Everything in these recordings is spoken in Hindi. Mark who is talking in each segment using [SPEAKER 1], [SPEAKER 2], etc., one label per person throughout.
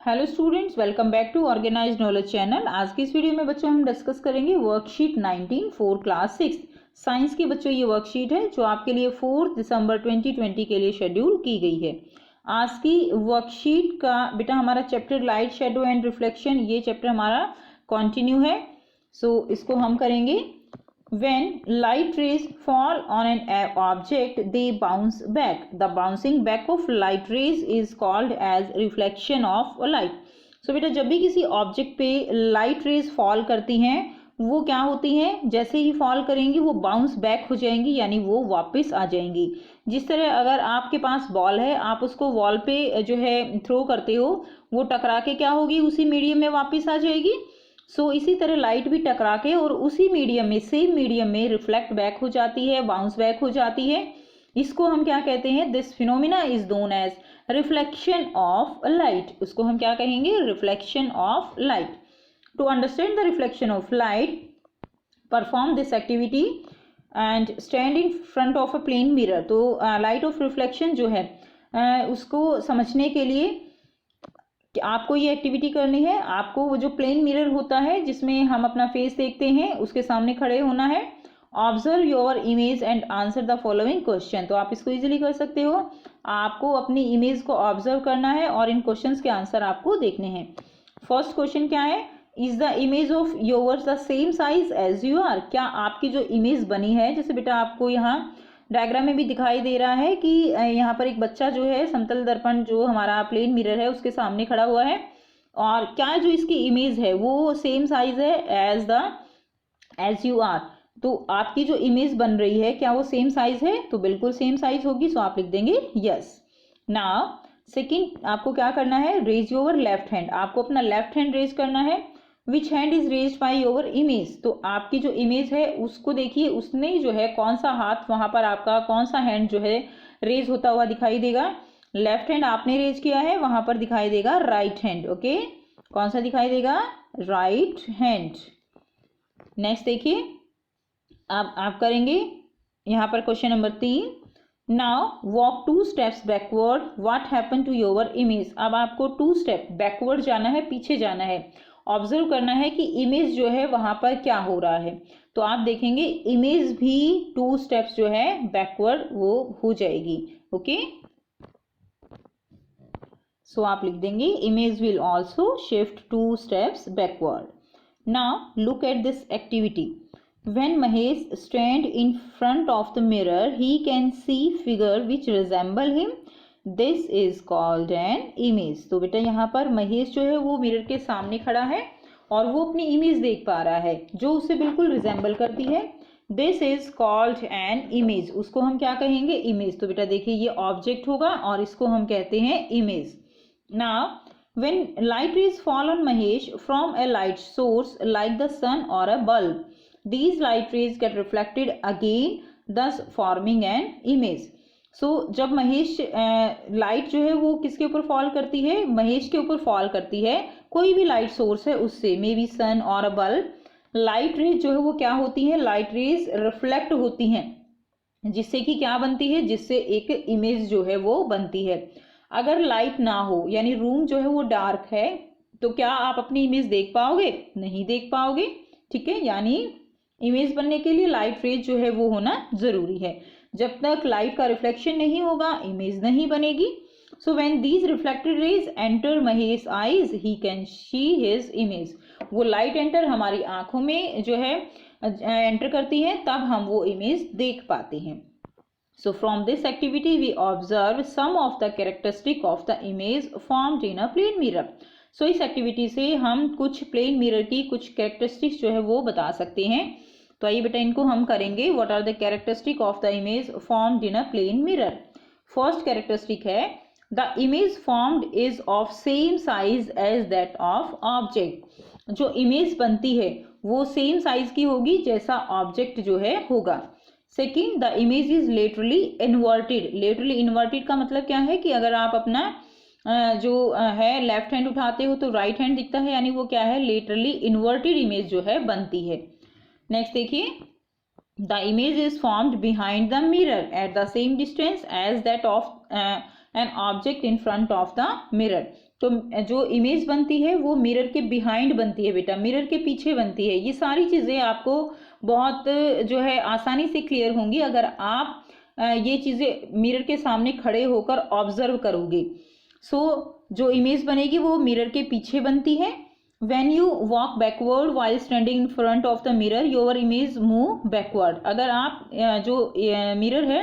[SPEAKER 1] Hello students, welcome back to organised knowledge channel. आज की इस वीडियो में बच्चों हम डिस्कस करेंगे वर्कशीट 19 फॉर क्लास 6 साइंस की। बच्चों ये वर्कशीट है जो आपके लिए 4 दिसंबर 2020 के लिए शेड्यूल की गई है। आज की वर्कशीट का बेटा हमारा chapter light, shadow and reflection, ये चैप्टर हमारा कंटिन्यू है। इसको हम करेंगे। When light rays fall on an object, they bounce back. The bouncing back of light rays is called as reflection of light. So बेटा जब भी किसी ऑब्जेक्ट पे लाइट रेज फॉल करती हैं वो क्या होती हैं, जैसे ही फॉल करेंगी वो बाउंस बैक हो जाएंगी, यानी वो वापस आ जाएंगी। जिस तरह अगर आपके पास बॉल है, आप उसको वॉल पे जो है थ्रो करते हो, वो टकरा के क्या होगी, उसी मीडियम में वापस आ जाएगी। इसी तरह लाइट भी टकरा के और उसी मीडियम में, सेम मीडियम में रिफ्लेक्ट बैक हो जाती है, बाउंस बैक हो जाती है। इसको हम क्या कहते हैं, this phenomena is known as reflection of light. उसको हम क्या कहेंगे, reflection of light. To understand the reflection of light, perform this activity and stand in front of a plane mirror. तो लाइट ऑफ रिफ्लेक्शन जो है उसको समझने के लिए कि आपको ये एक्टिविटी करनी है। आपको वो जो प्लेन मिरर होता है जिसमें हम अपना फेस देखते हैं, उसके सामने खड़े होना है। Observe your image and answer the following question. तो आप इसको इजीली कर सकते हो। आपको अपनी इमेज को ऑब्जर्व करना है और इन क्वेश्चंस के आंसर आपको देखने हैं। फर्स्ट क्वेश्चन क्या है, is the image of yours the same size as you are. क्या आपकी जो इमेज बनी है, जैसे बेटा आपको यहाँ डायग्राम में भी दिखाई दे रहा है कि यहाँ पर एक बच्चा जो है समतल दर्पण जो हमारा प्लेन मिरर है उसके सामने खड़ा हुआ है, और क्या जो इसकी इमेज है वो सेम साइज है एज यू आर। तो आपकी जो इमेज बन रही है क्या वो सेम साइज है, तो बिल्कुल सेम साइज होगी। सो आप लिख देंगे यस। नाउ सेकंड आपको क्या करना है, रेज योर लेफ्ट हैंड। आपको अपना लेफ्ट हैंड रेज करना है। Which hand is raised by your image. तो आपकी जो इमेज है उसको देखिए, उसने जो है कौन सा हाथ, वहां पर आपका कौन सा हैंड जो है रेज होता हुआ दिखाई देगा। लेफ्ट हैंड आपने रेज किया है, वहां पर दिखाई देगा राइट हैंड। ओके, कौन सा दिखाई देगा, राइट हैंड। नेक्स्ट देखिए, अब आप करेंगे यहाँ पर question number 3। Now walk 2 steps backward, what happen to your image. अब आपको 2 स्टेप बैकवर्ड जाना है, पीछे जाना है, ऑब्जर्व करना है कि इमेज जो है वहां पर क्या हो रहा है। तो आप देखेंगे इमेज भी 2 स्टेप्स जो है बैकवर्ड वो हो जाएगी। ओके, सो आप लिख देंगे image will also shift 2 steps backward. Now look at this activity. When Mahesh stand in front of the mirror, he can see figure which resemble him. This is called an image. तो बेटा यहाँ पर महेश जो है वो मिरर के सामने खड़ा है और वो अपनी इमेज देख पा रहा है जो उसे बिल्कुल रिजेंबल करती है। This is called an image. उसको हम क्या कहेंगे, इमेज। तो बेटा देखिए ये ऑब्जेक्ट होगा और इसको हम कहते हैं image. Now when light rays fall on Mahesh from a light source like the sun or a bulb, these light rays get reflected again, thus forming an image. जब महेश लाइट जो है वो किसके ऊपर फॉल करती है, महेश के ऊपर फॉल करती है, कोई भी लाइट सोर्स है उससे, मे बी सन और अ बल्ब। लाइट रेज जो है वो क्या होती है, लाइट रेज रिफ्लेक्ट होती हैं, जिससे कि क्या बनती है, जिससे एक इमेज जो है वो बनती है। अगर लाइट ना हो, यानी रूम जो है वो डार्क है, तो क्या आप अपनी इमेज देख पाओगे, नहीं देख पाओगे। ठीक है, यानी इमेज बनने के लिए लाइट रेज जो है वो होना जरूरी है। जब तक लाइट का रिफ्लेक्शन नहीं होगा इमेज नहीं बनेगी। So when these reflected raise enter Mahesh eyes, he can see his image. वो लाइट एंटर हमारी आंखों में जो है एंटर करती है, तब हम वो इमेज देख पाते हैं। So from this activity we observe some of the characteristic of the image formed in a plane mirror. So इस एक्टिविटी से हम कुछ प्लेन मिरर की कुछ कैरेक्टरिस्टिक्स जो है वो बता सकते हैं। तो आइए बेटा इनको हम करेंगे। What are the characteristic of the image formed in a plane mirror. First characteristic है, the image formed is of same size as that of object. जो इमेज बनती है वो सेम साइज की होगी जैसा ऑब्जेक्ट जो है होगा। Second, the image is laterally inverted. Laterally inverted का मतलब क्या है कि अगर आप अपना जो है लेफ्ट हैंड उठाते हो तो राइट हैंड दिखता है, यानी वो क्या है, लेटरली इन्वर्टेड इमेज जो है बनती है। नेक्स्ट देखिए, the image is formed behind the mirror at the same distance as that of an object in front of the mirror. तो जो इमेज बनती है वो मिरर के बिहाइंड बनती है बेटा, मिरर के पीछे बनती है। ये सारी चीज़ें आपको बहुत जो है आसानी से क्लियर होंगी अगर आप ये चीज़ें मिरर के सामने खड़े होकर ऑब्जर्व करोगे। सो जो इमेज बनेगी वो मिरर के पीछे बनती है। When you walk backward while standing in front of the mirror, your image move backward. अगर आप जो मिरर है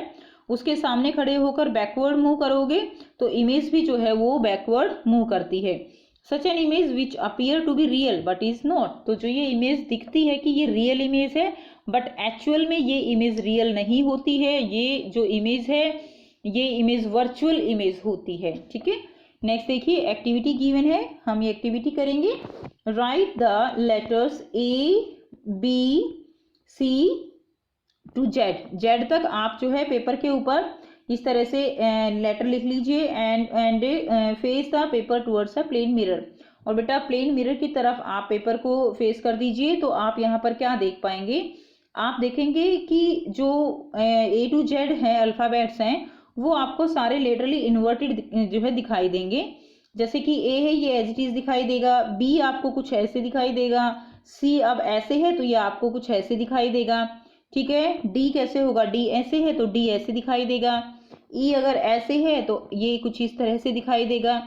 [SPEAKER 1] उसके सामने खड़े होकर बैकवर्ड मूव करोगे तो इमेज भी जो है वो बैकवर्ड मूव करती है। Such an image which appear to be real but is not. तो जो ये इमेज दिखती है कि ये रियल इमेज है बट एक्चुअल में ये इमेज रियल नहीं होती है। ये जो इमेज है ये इमेज वर्चुअल इमेज होती है। ठीक है, नेक्स्ट देखिए एक्टिविटी गिवन है, हम ये एक्टिविटी करेंगे। Write the letters A B C to Z. Z तक आप जो है पेपर के ऊपर इस तरह से लेटर लिख लीजिए and face the paper towards a plane mirror. और बेटा प्लेन मिरर की तरफ आप पेपर को फेस कर दीजिए तो आप यहाँ पर क्या देख पाएंगे, आप देखेंगे कि जो ए टू जेड है अल्फ़ाबेट्स हैं वो आपको सारे लेटरली इन्वर्टेड जो है दिखाई देंगे। जैसे कि ए है ये एज इट इज दिखाई देगा, बी आपको कुछ ऐसे दिखाई देगा, सी अब ऐसे है तो ये आपको कुछ ऐसे दिखाई देगा। ठीक है, डी कैसे होगा, डी ऐसे है तो डी ऐसे दिखाई देगा, ई अगर ऐसे है तो ये कुछ इस तरह से दिखाई देगा।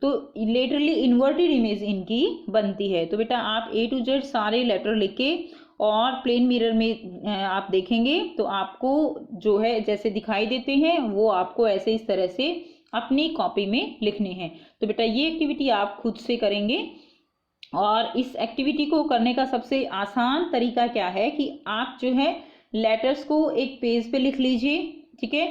[SPEAKER 1] तो लेटरली इन्वर्टेड इमेज इनकी बनती है। तो बेटा आप ए टू जेड सारे लेटर लिख के और प्लेन मिरर में आप देखेंगे तो आपको जो है जैसे दिखाई देते हैं वो आपको ऐसे इस तरह से अपनी कॉपी में लिखने हैं। तो बेटा ये एक्टिविटी आप खुद से करेंगे और इस एक्टिविटी को करने का सबसे आसान तरीका क्या है कि आप जो है लेटर्स को एक पेज पे लिख लीजिए। ठीक है,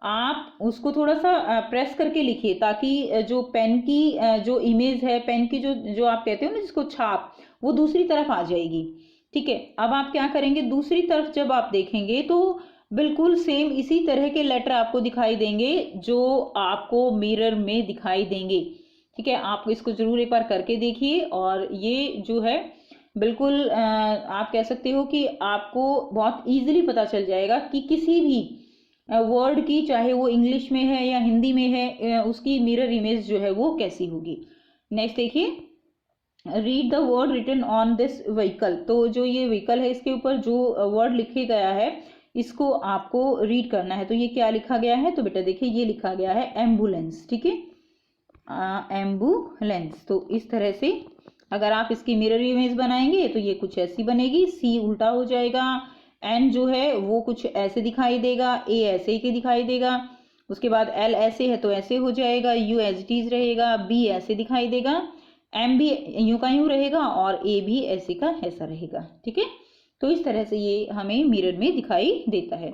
[SPEAKER 1] आप उसको थोड़ा सा प्रेस करके लिखिए ताकि जो पेन की जो इमेज है, पेन की जो आप कहते हो ना जिसको छाप, वो दूसरी तरफ आ जाएगी। ठीक है, अब आप क्या करेंगे, दूसरी तरफ जब आप देखेंगे तो बिल्कुल सेम इसी तरह के लेटर आपको दिखाई देंगे जो आपको मिरर में दिखाई देंगे। ठीक है, आप इसको जरूर एक बार करके देखिए और ये जो है बिल्कुल आप कह सकते हो कि आपको बहुत इजीली पता चल जाएगा कि किसी भी वर्ड की, चाहे वो इंग्लिश में है या हिंदी में है, उसकी मिरर इमेज जो है वो कैसी होगी। नेक्स्ट देखिए, read the word written on this vehicle. तो जो ये व्हीकल है इसके ऊपर जो वर्ड लिखे गया है इसको आपको रीड करना है। तो ये क्या लिखा गया है, तो बेटा देखिए ये लिखा गया है एम्बुलेंस। ठीक है, एम्बुलेंस। तो इस तरह से अगर आप इसकी मिरर इमेज बनाएंगे तो ये कुछ ऐसी बनेगी, सी उल्टा हो जाएगा, एन जो है वो कुछ ऐसे दिखाई देगा, ए ऐसे ही दिखाई देगा, उसके बाद एल ऐसे है तो ऐसे हो जाएगा, यू एज इट इज रहेगा, बी ऐसे दिखाई देगा, एम भी यूं का यूं रहेगा और ए भी ऐसे का ऐसा रहेगा। ठीक है, तो इस तरह से ये हमें मिरर में दिखाई देता है।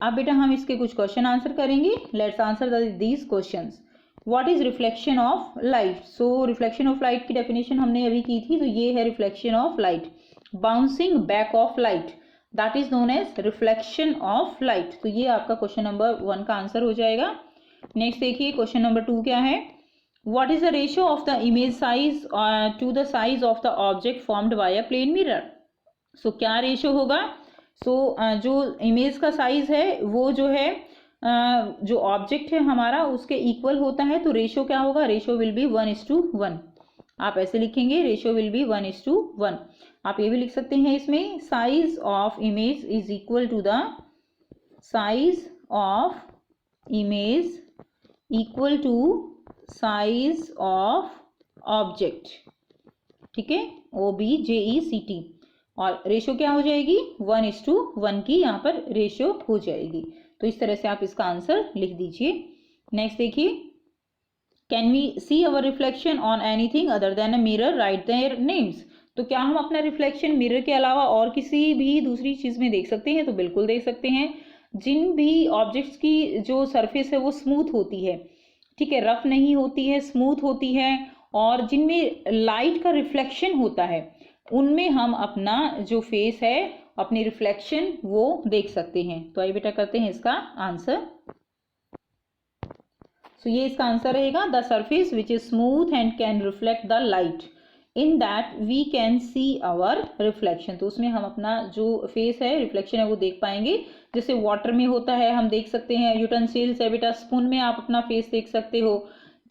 [SPEAKER 1] अब बेटा हम इसके कुछ क्वेश्चन आंसर करेंगे। Let's answer these questions. What is reflection of light. So reflection of light की डेफिनेशन हमने अभी की थी, तो ये है reflection of light. Bouncing back of light that is known as reflection of light. तो ये आपका क्वेश्चन नंबर 1 का आंसर हो जाएगा। नेक्स्ट देखिए क्वेश्चन नंबर 2 क्या है, what is the ratio of the image size to the size of the object formed by a plane mirror। so क्या रेशियो होगा, जो इमेज का साइज है वो जो है जो ऑब्जेक्ट है हमारा उसके इक्वल होता है। तो रेशियो क्या होगा, रेशियो विल बी 1:1। आप ऐसे लिखेंगे रेशियो विल बी 1:1। आप ये भी लिख सकते हैं इसमें, size of image is equal to the size of image equal to size of object. ठीक है, OBJECT। और रेशियो क्या हो जाएगी, 1:1 की यहाँ पर रेशियो हो जाएगी। तो इस तरह से आप इसका आंसर लिख दीजिए। नेक्स्ट देखिए, can we see our reflection on anything other than a mirror, write their names. तो क्या हम अपना रिफ्लेक्शन मिरर के अलावा और किसी भी दूसरी चीज में देख सकते हैं, तो बिल्कुल देख सकते हैं। जिन भी ऑब्जेक्ट्स की जो सरफेस है वो स्मूथ होती है, ठीक है, रफ नहीं होती है, स्मूथ होती है, और जिनमें लाइट का रिफ्लेक्शन होता है उनमें हम अपना जो फेस है, अपनी रिफ्लेक्शन वो देख सकते हैं। तो आइए बेटा करते हैं इसका आंसर। सो ये इसका आंसर रहेगा, the surface which is smooth and can reflect the light, in that we can see our reflection. तो उसमें हम अपना जो फेस है, रिफ्लेक्शन है, वो देख पाएंगे। जैसे वाटर में होता है हम देख सकते हैं, यूटेंसिल्स है बेटा, स्पून में आप अपना फेस देख सकते हो।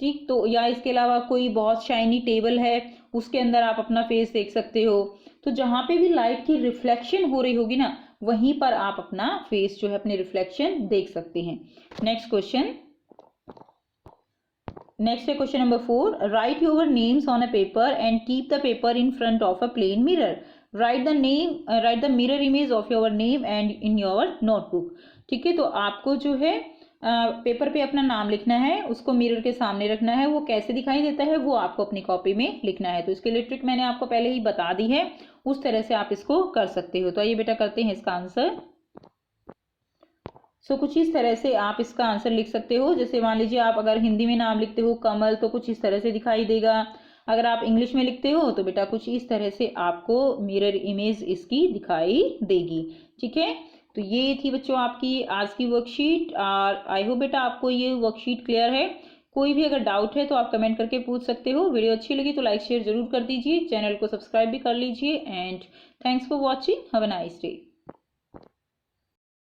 [SPEAKER 1] ठीक। तो या इसके अलावा कोई बहुत शाइनी टेबल है, उसके अंदर आप अपना फेस देख सकते हो। तो जहाँ पे भी लाइट की रिफ्लेक्शन हो रही होगी ना, वहीं पर आप अपना फेस जो है अपनी रिफ्लेक्शन देख सकते हैं। नेक्स्ट क्वेश्चन, नेक्स्ट है question number 4, write your names on a paper and keep the paper in front of a plane mirror. Write the mirror image of your name and in your notebook. ठीक है, तो आपको जो है पेपर पे अपना नाम लिखना है, उसको मिरर के सामने रखना है। वो कैसे दिखाई देता है वो आपको अपनी कॉपी में लिखना है। तो इसके लिए ट्रिक मैंने आपको पहले ही बता दी है, उस तरह से आप इसको कर सकते हो। तो आइए बेटा करते हैं इसका आंसर। कुछ इस तरह से आप इसका आंसर लिख सकते हो। जैसे मान लीजिए आप अगर हिंदी में नाम लिखते हो कमल, तो कुछ इस तरह से दिखाई देगा। अगर आप इंग्लिश में लिखते हो तो बेटा कुछ इस तरह से आपको मिरर इमेज इसकी दिखाई देगी। ठीक है, तो ये थी बच्चों आपकी आज की वर्कशीट। और आई होप बेटा आपको ये वर्कशीट क्लियर है। कोई भी अगर डाउट है तो आप कमेंट करके पूछ सकते हो। वीडियो अच्छी लगी तो लाइक शेयर जरूर कर दीजिए, चैनल को सब्सक्राइब भी कर लीजिए। And thanks for watching, have a nice day.